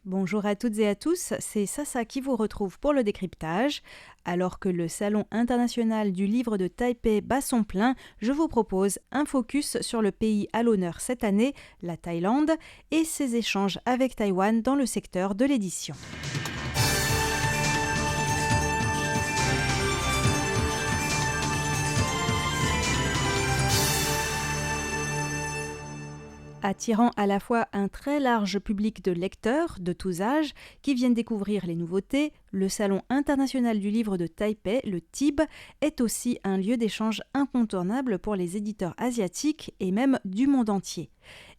Bonjour à toutes et à tous, c'est Sasa qui vous retrouve pour le décryptage. Alors que le Salon international du livre de Taipei bat son plein, je vous propose un focus sur le pays à l'honneur cette année, la Thaïlande, et ses échanges avec Taïwan dans le secteur de l'édition. Attirant à la fois un très large public de lecteurs de tous âges qui viennent découvrir les nouveautés, le Salon international du livre de Taipei, le TIB, est aussi un lieu d'échange incontournable pour les éditeurs asiatiques et même du monde entier.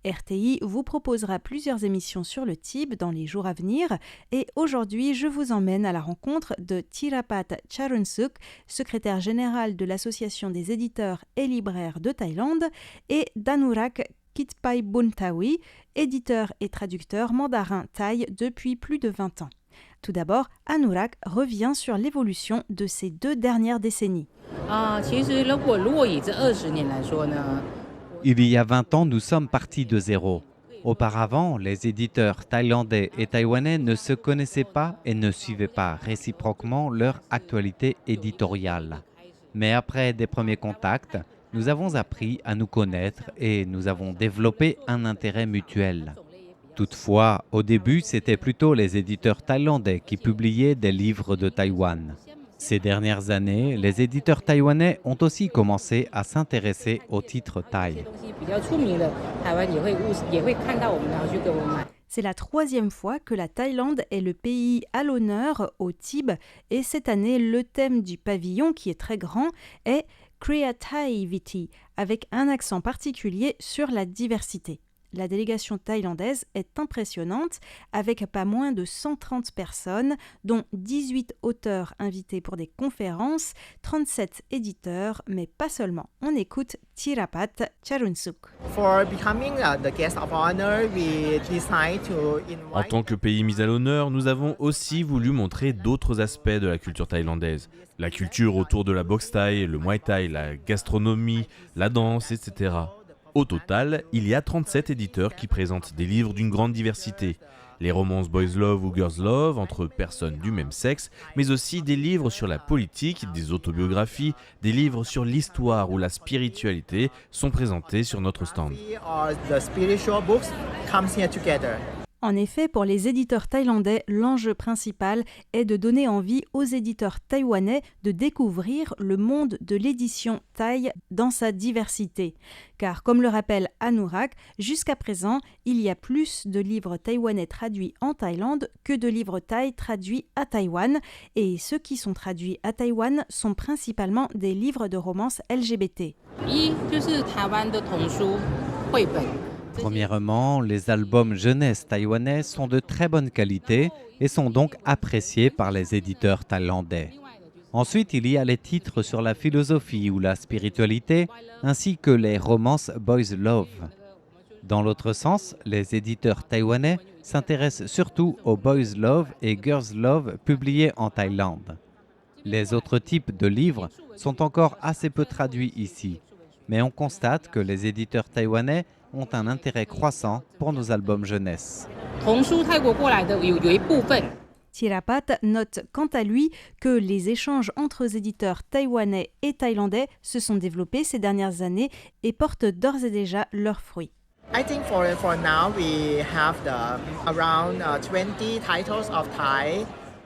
RTI vous proposera plusieurs émissions sur le TIB dans les jours à venir et aujourd'hui je vous emmène à la rencontre de Thirapat Charunsuk, secrétaire général de l'Association des éditeurs et libraires de Thaïlande, et d'Anurag Kitpai Buntawi, éditeur et traducteur mandarin thaï depuis plus de 20 ans. Tout d'abord, Anurag revient sur l'évolution de ces 2 dernières décennies. Il y a 20 ans, nous sommes partis de zéro. Auparavant, les éditeurs thaïlandais et taïwanais ne se connaissaient pas et ne suivaient pas réciproquement leur actualité éditoriale. Mais après des premiers contacts, nous avons appris à nous connaître et nous avons développé un intérêt mutuel. Toutefois, au début, c'était plutôt les éditeurs thaïlandais qui publiaient des livres de Taïwan. Ces dernières années, les éditeurs taïwanais ont aussi commencé à s'intéresser aux titres thaï. C'est la 3e fois que la Thaïlande est le pays à l'honneur au TIB et cette année, le thème du pavillon, qui est très grand, est Creativity, avec un accent particulier sur la diversité. La délégation thaïlandaise est impressionnante, avec pas moins de 130 personnes, dont 18 auteurs invités pour des conférences, 37 éditeurs, mais pas seulement. On écoute Thirapat Charunsuk. En tant que pays mis à l'honneur, nous avons aussi voulu montrer d'autres aspects de la culture thaïlandaise. La culture autour de la boxe thaï, le muay thai, la gastronomie, la danse, etc. Au total, il y a 37 éditeurs qui présentent des livres d'une grande diversité. Les romances Boys Love ou Girls Love entre personnes du même sexe, mais aussi des livres sur la politique, des autobiographies, des livres sur l'histoire ou la spiritualité sont présentés sur notre stand. En effet, pour les éditeurs thaïlandais, l'enjeu principal est de donner envie aux éditeurs taïwanais de découvrir le monde de l'édition thaï dans sa diversité. Car, comme le rappelle Anurag, jusqu'à présent, il y a plus de livres taïwanais traduits en Thaïlande que de livres thaï traduits à Taïwan. Et ceux qui sont traduits à Taïwan sont principalement des livres de romances LGBT. Premièrement, les albums jeunesse taïwanais sont de très bonne qualité et sont donc appréciés par les éditeurs thaïlandais. Ensuite, il y a les titres sur la philosophie ou la spiritualité, ainsi que les romances Boys Love. Dans l'autre sens, les éditeurs taïwanais s'intéressent surtout aux Boys Love et Girls Love publiés en Thaïlande. Les autres types de livres sont encore assez peu traduits ici, mais on constate que les éditeurs taïwanais ont un intérêt croissant pour nos albums jeunesse. Thirapat note quant à lui que les échanges entre éditeurs taïwanais et thaïlandais se sont développés ces dernières années et portent d'ores et déjà leurs fruits.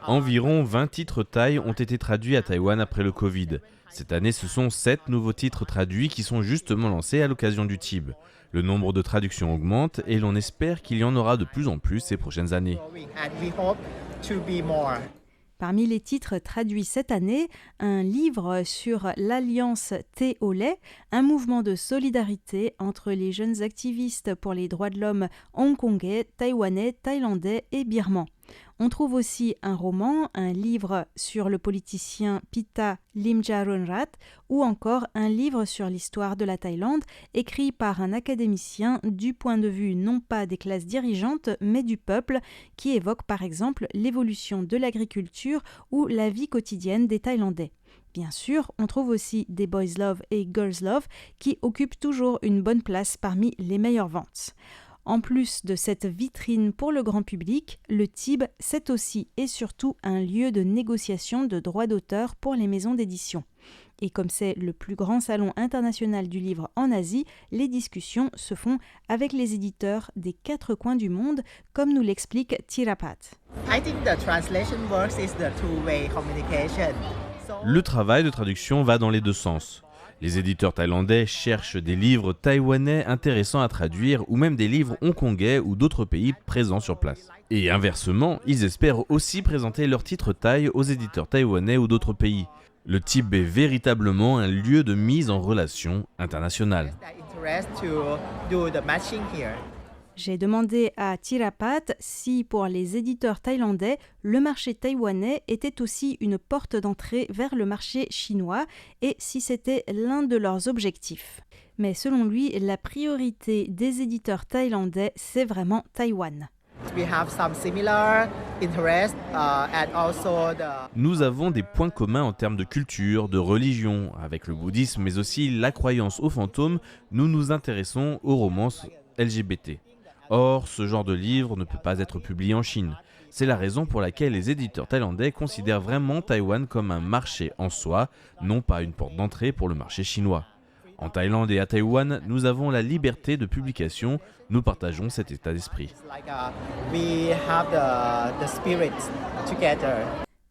Environ 20 titres thaï ont été traduits à Taïwan après le Covid. Cette année, ce sont 7 nouveaux titres traduits qui sont justement lancés à l'occasion du TIB. Le nombre de traductions augmente et l'on espère qu'il y en aura de plus en plus ces prochaines années. Parmi les titres traduits cette année, un livre sur l'Alliance Thé au lait, un mouvement de solidarité entre les jeunes activistes pour les droits de l'homme hongkongais, taïwanais, thaïlandais et birmans. On trouve aussi un roman, un livre sur le politicien Pita Limjaroenrat ou encore un livre sur l'histoire de la Thaïlande écrit par un académicien du point de vue non pas des classes dirigeantes mais du peuple qui évoque par exemple l'évolution de l'agriculture ou la vie quotidienne des Thaïlandais. Bien sûr, on trouve aussi des Boys Love et Girls Love qui occupent toujours une bonne place parmi les meilleures ventes. En plus de cette vitrine pour le grand public, le TIB, c'est aussi et surtout un lieu de négociation de droits d'auteur pour les maisons d'édition. Et comme c'est le plus grand salon international du livre en Asie, les discussions se font avec les éditeurs des 4 coins du monde, comme nous l'explique Thirapat. Le travail de traduction va dans les deux sens. Les éditeurs thaïlandais cherchent des livres taïwanais intéressants à traduire ou même des livres hongkongais ou d'autres pays présents sur place. Et inversement, ils espèrent aussi présenter leurs titres thaï aux éditeurs taïwanais ou d'autres pays. Le TIB est véritablement un lieu de mise en relation internationale. J'ai demandé à Thirapat si, pour les éditeurs thaïlandais, le marché taïwanais était aussi une porte d'entrée vers le marché chinois et si c'était l'un de leurs objectifs. Mais selon lui, la priorité des éditeurs thaïlandais, c'est vraiment Taïwan. Nous avons des points communs en termes de culture, de religion. Avec le bouddhisme, mais aussi la croyance aux fantômes, nous nous intéressons aux romances LGBT. Or, ce genre de livre ne peut pas être publié en Chine. C'est la raison pour laquelle les éditeurs thaïlandais considèrent vraiment Taïwan comme un marché en soi, non pas une porte d'entrée pour le marché chinois. En Thaïlande et à Taïwan, nous avons la liberté de publication, nous partageons cet état d'esprit.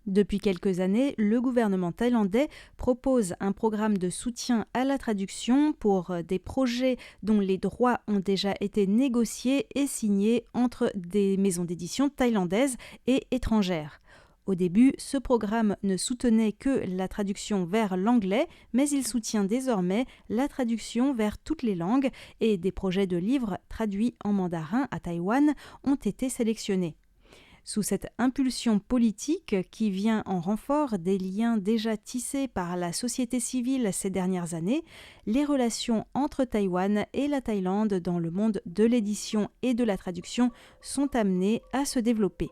Depuis quelques années, le gouvernement thaïlandais propose un programme de soutien à la traduction pour des projets dont les droits ont déjà été négociés et signés entre des maisons d'édition thaïlandaises et étrangères. Au début, ce programme ne soutenait que la traduction vers l'anglais, mais il soutient désormais la traduction vers toutes les langues et des projets de livres traduits en mandarin à Taïwan ont été sélectionnés. Sous cette impulsion politique qui vient en renfort des liens déjà tissés par la société civile ces dernières années, les relations entre Taïwan et la Thaïlande dans le monde de l'édition et de la traduction sont amenées à se développer.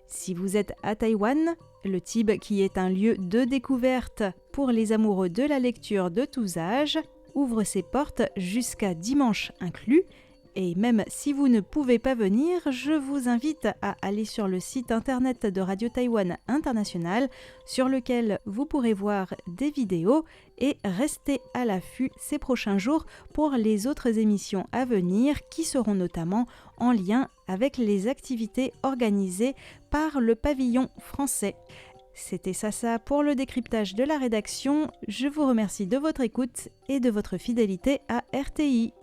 Si vous êtes à Taïwan, le TIB, qui est un lieu de découverte pour les amoureux de la lecture de tous âges, ouvre ses portes jusqu'à dimanche inclus. Et même si vous ne pouvez pas venir, je vous invite à aller sur le site internet de Radio Taïwan International, sur lequel vous pourrez voir des vidéos et rester à l'affût ces prochains jours pour les autres émissions à venir qui seront notamment en lien avec les activités organisées par le pavillon français. C'était ça pour le décryptage de la rédaction. Je vous remercie de votre écoute et de votre fidélité à RTI.